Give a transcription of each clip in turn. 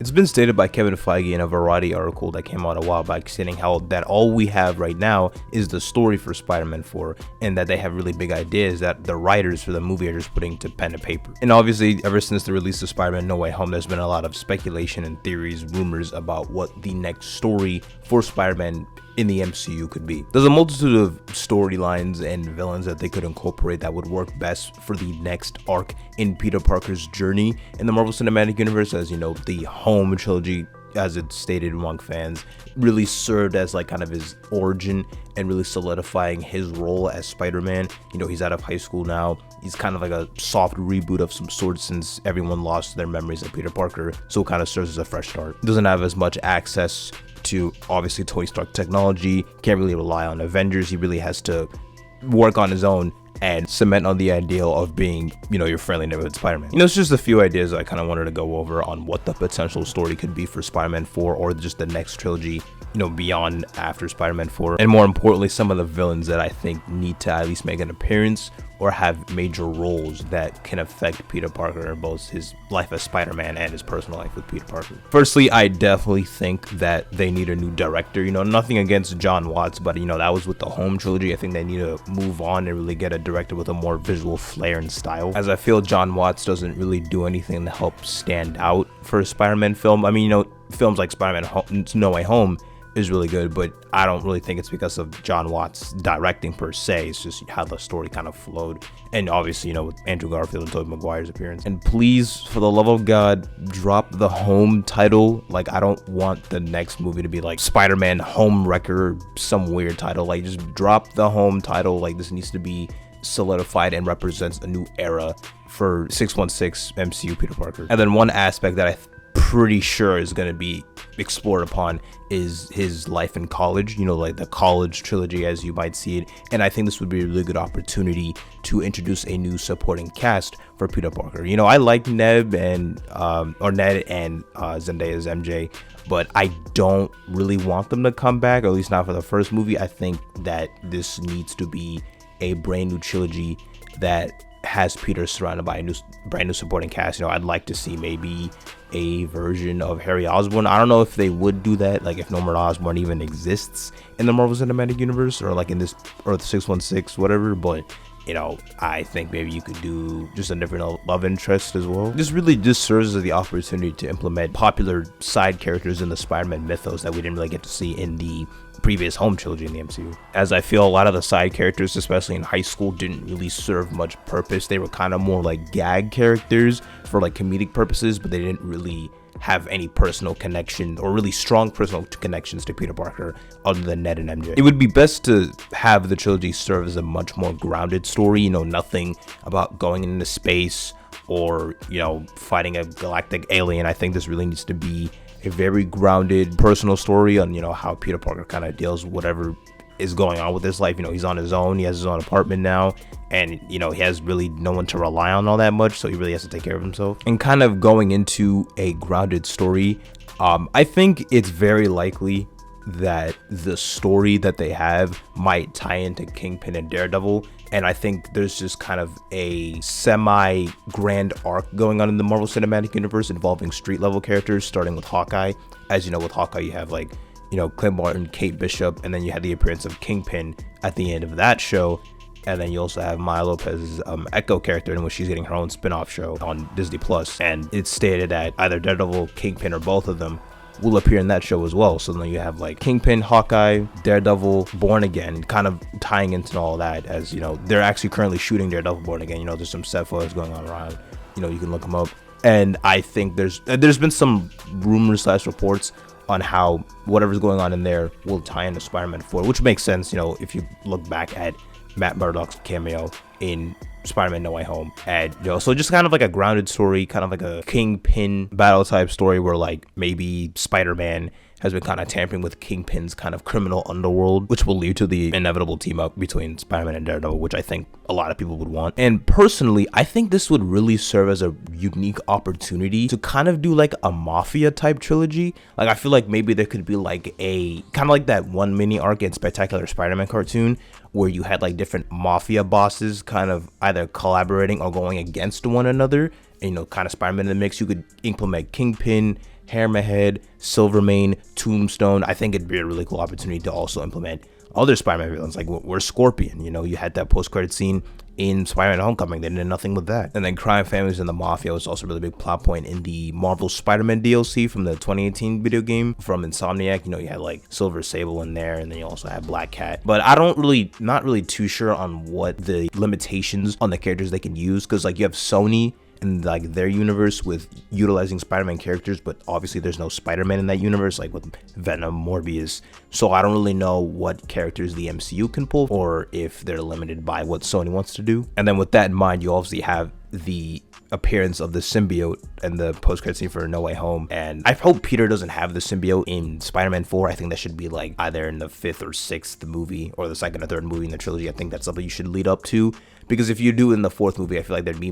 It's been stated by Kevin Feige in a Variety article that came out a while back, stating how that all we have right now is the story for Spider-Man 4, and that they have really big ideas that the writers for the movie are just putting to pen to paper. And obviously, ever since the release of Spider-Man No Way Home, there's been a lot of speculation and theories, rumors about what the next story for Spider-Man in the MCU could be. There's a multitude of storylines and villains that they could incorporate that would work best for the next arc in Peter Parker's journey in the Marvel Cinematic Universe. As you know, the Home trilogy, as it's stated among fans, really served as like kind of his origin and really solidifying his role as Spider-Man. You know, he's out of high school now. He's kind of like a soft reboot of some sort since everyone lost their memories of Peter Parker, so it kind of serves as a fresh start. Doesn't have as much access to obviously Tony Stark technology, can't really rely on Avengers. He really has to work on his own and cement on the ideal of being, you know, your friendly neighborhood Spider-Man. You know, it's just a few ideas I kind of wanted to go over on what the potential story could be for Spider-Man 4 or just the next trilogy, you know, beyond after Spider-Man 4. And more importantly, some of the villains that I think need to at least make an appearance or have major roles that can affect Peter Parker in both his life as Spider-Man and his personal life with Peter Parker. Firstly, I definitely think that they need a new director. You know, nothing against John Watts, but you know, that was with the Home trilogy. I think they need to move on and really get a director with a more visual flair and style, as I feel John Watts doesn't really do anything to help stand out for a Spider-Man film. I mean, you know, films like Spider-Man No Way Home is really good, but I don't really think it's because of John Watts directing per se. It's just how the story kind of flowed, and obviously, you know, with Andrew Garfield and Tobey Maguire's appearance. And please, for the love of God, drop the Home title. Like, I don't want the next movie to be like Spider-Man Home Wrecker, some weird title. Like, just drop the Home title. Like, this needs to be solidified and represents a new era for 616 MCU Peter Parker. And then one aspect that I'm pretty sure is going to be explored upon is his life in college, you know, like the college trilogy as you might see it. And I think this would be a really good opportunity to introduce a new supporting cast for Peter Parker. You know, I like Ned and Zendaya's MJ, but I don't really want them to come back, or at least not for the first movie. I think that this needs to be a brand new trilogy that has Peter surrounded by a brand new supporting cast. You know, I'd like to see maybe a version of Harry Osborn. I don't know if they would do that, like if Norman Osborn even exists in the Marvel Cinematic Universe, or like in this Earth 616, whatever, but you know, I think maybe you could do just a different love interest as well. This really just serves as the opportunity to implement popular side characters in the Spider-Man mythos that we didn't really get to see in the previous Home trilogy in the MCU. As I feel a lot of the side characters, especially in high school, didn't really serve much purpose. They were kind of more like gag characters for like comedic purposes, but they didn't really have any personal connection or really strong personal connections to Peter Parker other than Ned and MJ. It would be best to have the trilogy serve as a much more grounded story, you know, nothing about going into space or, you know, fighting a galactic alien. I think this really needs to be a very grounded personal story on, you know, how Peter Parker kind of deals with whatever is going on with his life. You know, he's on his own, he has his own apartment now, and you know, he has really no one to rely on all that much, so he really has to take care of himself. And kind of going into a grounded story, I think it's very likely that the story that they have might tie into Kingpin and Daredevil, and I think there's just kind of a semi-grand arc going on in the Marvel Cinematic Universe involving street-level characters, starting with Hawkeye. As you know, with Hawkeye, you have like, you know, Clint Barton, Kate Bishop, and then you had the appearance of Kingpin at the end of that show. And then you also have Maya Lopez's Echo character, in which she's getting her own spin-off show on Disney Plus. And it's stated that either Daredevil, Kingpin, or both of them will appear in that show as well. So then you have like Kingpin, Hawkeye, Daredevil, Born Again, kind of tying into all that, as you know, they're actually currently shooting Daredevil Born Again. You know, there's some set photos going on around, you know, you can look them up. And I think there's been some rumors / reports on how whatever's going on in there will tie into Spider-Man 4, which makes sense, you know, if you look back at Matt Murdock's cameo in Spider-Man No Way Home. And you know, so just kind of like a grounded story, kind of like a Kingpin battle type story where like maybe Spider-Man has been kind of tampering with Kingpin's kind of criminal underworld, which will lead to the inevitable team up between Spider-Man and Daredevil, which I think a lot of people would want. And personally, I think this would really serve as a unique opportunity to kind of do like a mafia type trilogy. Like, I feel like maybe there could be like a kind of like that one mini arc in Spectacular Spider-Man cartoon where you had like different mafia bosses kind of either collaborating or going against one another. And, you know, kind of Spider-Man in the mix. You could implement Kingpin, Hammerhead, Silvermane, Tombstone. I think it'd be a really cool opportunity to also implement other Spider-Man villains, like where's Scorpion? You know, you had that post-credit scene in Spider-Man Homecoming. They did nothing with that. And then crime families and the mafia was also a really big plot point in the Marvel Spider-Man DLC from the 2018 video game from Insomniac. You know, you had like Silver Sable in there, and then you also had Black Cat. But I not really too sure on what the limitations on the characters they can use, because like you have Sony in like their universe with utilizing Spider-Man characters, but obviously there's no Spider-Man in that universe, like with Venom, Morbius. So I don't really know what characters the MCU can pull, or if they're limited by what Sony wants to do. And then with that in mind, you obviously have the appearance of the symbiote and the post-credit scene for No Way Home. And I hope Peter doesn't have the symbiote in Spider-Man 4. I think that should be like either in the 5th or 6th movie, or the 2nd or 3rd movie in the trilogy. I think that's something you should lead up to, because if you do in the 4th movie, I feel like there'd be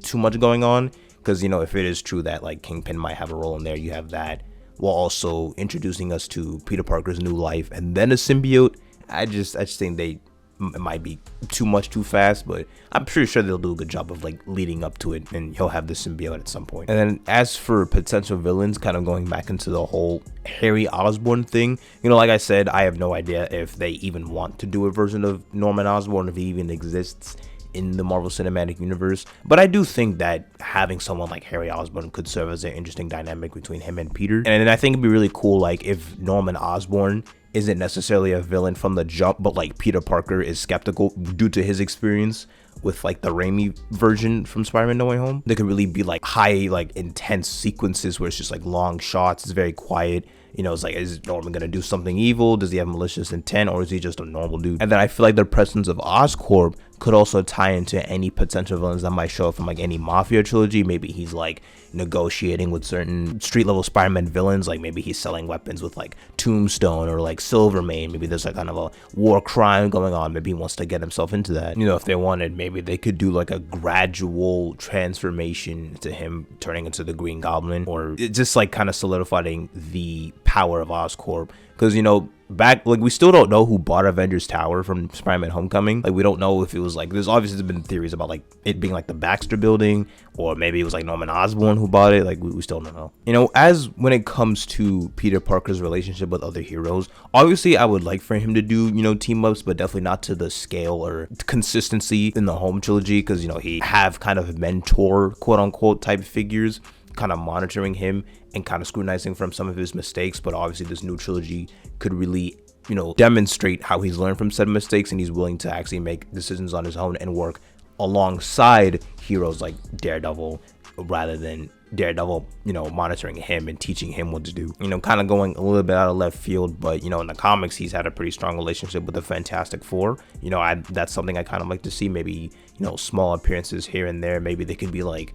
too much going on. Because, you know, if it is true that like Kingpin might have a role in there, you have that while also introducing us to Peter Parker's new life and then a symbiote. I just think it might be too much too fast, but I'm pretty sure they'll do a good job of like leading up to it, and he'll have the symbiote at some point. And then as for potential villains, kind of going back into the whole Harry Osborn thing, you know, like I said, I have no idea if they even want to do a version of Norman Osborn, if he even exists in the Marvel Cinematic Universe. But I do think that having someone like Harry Osborn could serve as an interesting dynamic between him and Peter. And then I think it'd be really cool, like if Norman Osborn isn't necessarily a villain from the jump, but like Peter Parker is skeptical due to his experience with like the Raimi version from Spider-Man No Way Home. There could really be like high, like intense sequences where it's just like long shots, it's very quiet. You know, it's like, is Norman gonna do something evil? Does he have malicious intent, or is he just a normal dude? And then I feel like the presence of Oscorp could also tie into any potential villains that might show up from like any Mafia trilogy. Maybe he's like negotiating with certain street level Spider-Man villains, like maybe he's selling weapons with like Tombstone or like Silvermane. Maybe there's like kind of a war crime going on. Maybe he wants to get himself into that. You know, if they wanted, maybe they could do like a gradual transformation to him turning into the Green Goblin, or just like kind of solidifying the power of Oscorp. Because, you know, back, like, we still don't know who bought Avengers Tower from Spider-Man Homecoming. Like, we don't know if it was like, there's obviously been theories about like it being like the Baxter building, or maybe it was like Norman Osborn who bought it. Like, we still don't know. You know, as when it comes to Peter Parker's relationship with other heroes, obviously I would like for him to do, you know, team ups, but definitely not to the scale or consistency in the Home trilogy. Because, you know, he have kind of mentor, quote unquote, type figures kind of monitoring him and kind of scrutinizing from some of his mistakes. But obviously this new trilogy could really, you know, demonstrate how he's learned from said mistakes, and he's willing to actually make decisions on his own and work alongside heroes like Daredevil, rather than Daredevil, you know, monitoring him and teaching him what to do. You know, kind of going a little bit out of left field, but, you know, in the comics he's had a pretty strong relationship with the Fantastic Four. You know, that's something I kind of like to see. Maybe, you know, small appearances here and there. Maybe they could be like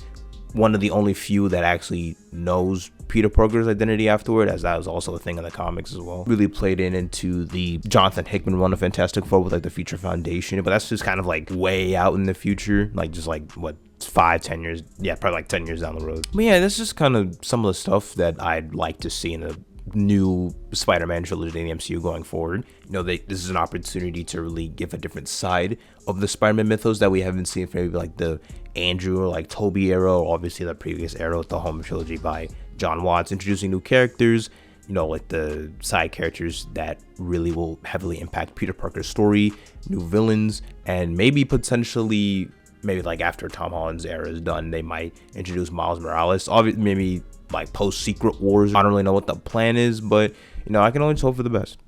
one of the only few that actually knows Peter Parker's identity afterward, as that was also a thing in the comics as well. Really played into the Jonathan Hickman run of Fantastic Four with like the Future Foundation, but that's just kind of like way out in the future, like just like what, 5-10 years, yeah, probably like 10 years down the road. But yeah, that's just kind of some of the stuff that I'd like to see in the new Spider-Man trilogy in the MCU going forward. You know, this is an opportunity to really give a different side of the Spider-Man mythos that we haven't seen for maybe like the Andrew or like Toby era, or obviously the previous era with the Home trilogy by John Watts, introducing new characters, you know, like the side characters that really will heavily impact Peter Parker's story, new villains, and maybe potentially, maybe like after Tom Holland's era is done, they might introduce Miles Morales. Obviously, maybe like post Secret Wars. I don't really know what the plan is, but, you know, I can only hope for the best.